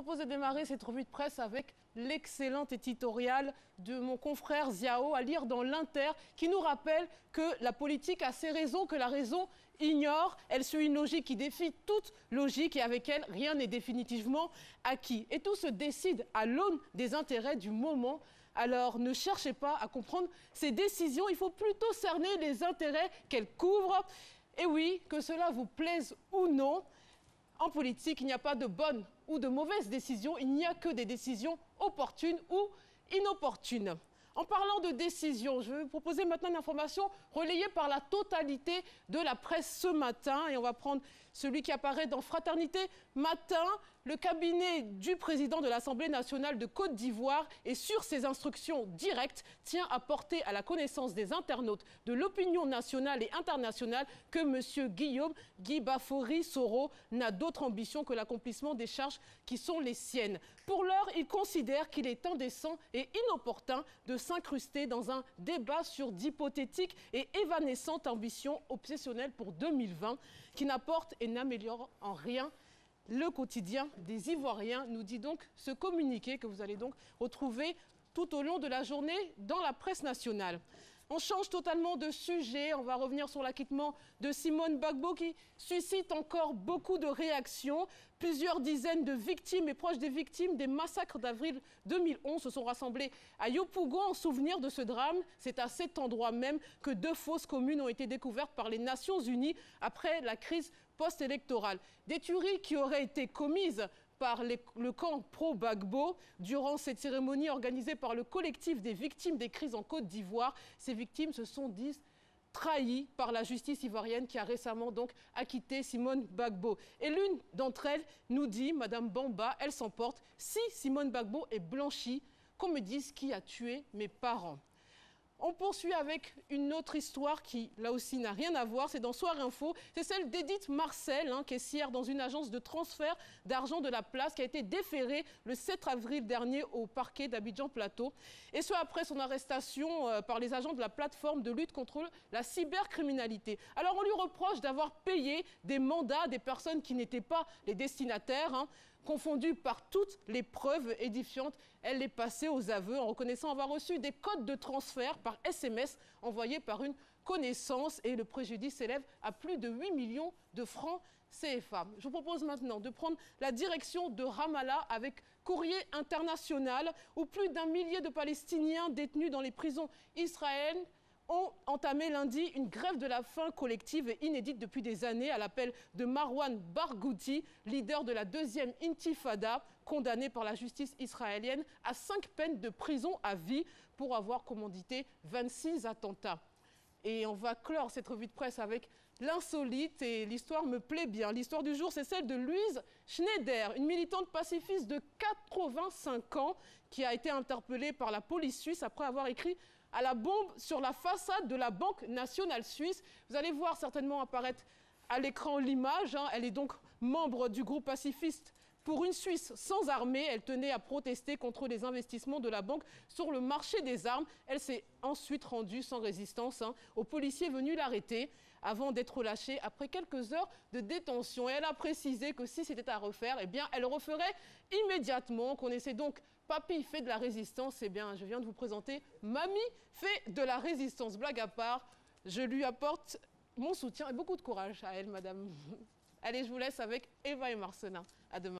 propose de démarrer cette revue de presse avec l'excellent éditorial de mon confrère Ziao à lire dans l'Inter qui nous rappelle que la politique a ses raisons, que la raison ignore. Elle suit une logique qui défie toute logique et avec elle, rien n'est définitivement acquis. Et tout se décide à l'aune des intérêts du moment. Alors ne cherchez pas à comprendre ces décisions, il faut plutôt cerner les intérêts qu'elles couvrent. Et oui, que cela vous plaise ou non, en politique, il n'y a pas de bonnes ou de mauvaises décisions, il n'y a que des décisions opportunes ou inopportunes. En parlant de décisions, je vais vous proposer maintenant une information relayée par la totalité de la presse ce matin. Et on va prendre celui qui apparaît dans Fraternité Matin. Le cabinet du président de l'Assemblée nationale de Côte d'Ivoire et sur ses instructions directes tient à porter à la connaissance des internautes de l'opinion nationale et internationale que M. Guillaume Guy Bafori Soro n'a d'autre ambition que l'accomplissement des charges qui sont les siennes. Pour l'heure, il considère qu'il est indécent et inopportun de s'incruster dans un débat sur d'hypothétiques et évanescentes ambitions obsessionnelles pour 2020 qui n'apportent et n'améliorent en rien le quotidien des Ivoiriens, nous dit donc ce communiqué que vous allez donc retrouver tout au long de la journée dans la presse nationale. On change totalement de sujet, on va revenir sur l'acquittement de Simone Gbagbo qui suscite encore beaucoup de réactions. Plusieurs dizaines de victimes et proches des victimes des massacres d'avril 2011 se sont rassemblés à Yopougon en souvenir de ce drame. C'est à cet endroit même que 2 fosses communes ont été découvertes par les Nations Unies après la crise post-électorale. Des tueries qui auraient été commises par le camp pro-Gbagbo durant cette cérémonie organisée par le collectif des victimes des crises en Côte d'Ivoire. Ces victimes se sont dites trahies par la justice ivoirienne qui a récemment donc acquitté Simone Gbagbo. Et l'une d'entre elles nous dit, Madame Bamba, elle s'emporte, si Simone Gbagbo est blanchie, qu'on me dise qui a tué mes parents. On poursuit avec une autre histoire qui, là aussi, n'a rien à voir. C'est dans Soir Info. C'est celle d'Edith Marcel, caissière dans une agence de transfert d'argent de la place, qui a été déférée le 7 avril dernier au parquet d'Abidjan Plateau. Et ce, après son arrestation par les agents de la plateforme de lutte contre la cybercriminalité. Alors, on lui reproche d'avoir payé des mandats à des personnes qui n'étaient pas les destinataires, confondues par toutes les preuves édifiantes. Elle les passait aux aveux en reconnaissant avoir reçu des codes de transfert par SMS envoyés par une connaissance et le préjudice s'élève à plus de 8 millions de francs CFA. Je vous propose maintenant de prendre la direction de Ramallah avec Courrier International où plus d'1 millier de Palestiniens détenus dans les prisons israéliennes ont entamé lundi une grève de la faim collective et inédite depuis des années à l'appel de Marwan Barghouti, leader de la 2e intifada, condamné par la justice israélienne à 5 peines de prison à vie pour avoir commandité 26 attentats. Et on va clore cette revue de presse avec l'insolite et l'histoire me plaît bien. L'histoire du jour, c'est celle de Louise Schneider, une militante pacifiste de 85 ans qui a été interpellée par la police suisse après avoir écrit à la bombe sur la façade de la Banque nationale suisse. Vous allez voir certainement apparaître à l'écran l'image. Elle est donc membre du groupe pacifiste pour une Suisse sans armée. Elle tenait à protester contre les investissements de la banque sur le marché des armes. Elle s'est ensuite rendue sans résistance aux policiers venus l'arrêter avant d'être relâchée après quelques heures de détention. Et elle a précisé que si c'était à refaire, eh bien, elle referait immédiatement. Qu'on essaie donc Papy fait de la résistance. Eh bien, je viens de vous présenter Mamie fait de la résistance. Blague à part, je lui apporte mon soutien et beaucoup de courage à elle, madame. Allez, je vous laisse avec Eva et Marcelin. À demain.